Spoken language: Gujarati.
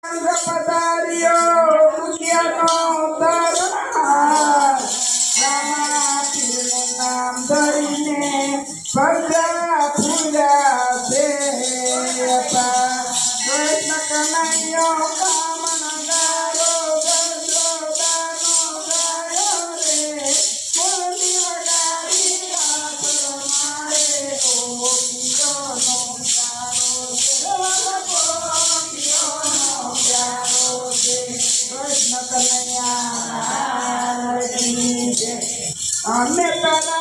પધાર્યો દુનિયાનો તારણહાર રામાપીરનું નામ ધરીને ભગા ફૂલ્યા છે કૃષ્ણ કનૈયો કામણગારો ગજોદાનો ગાયો રે મુરલી વગાડી રાત રમાડે ગોપીઓનો કૃષ્ણ કનૈયા અમે તારા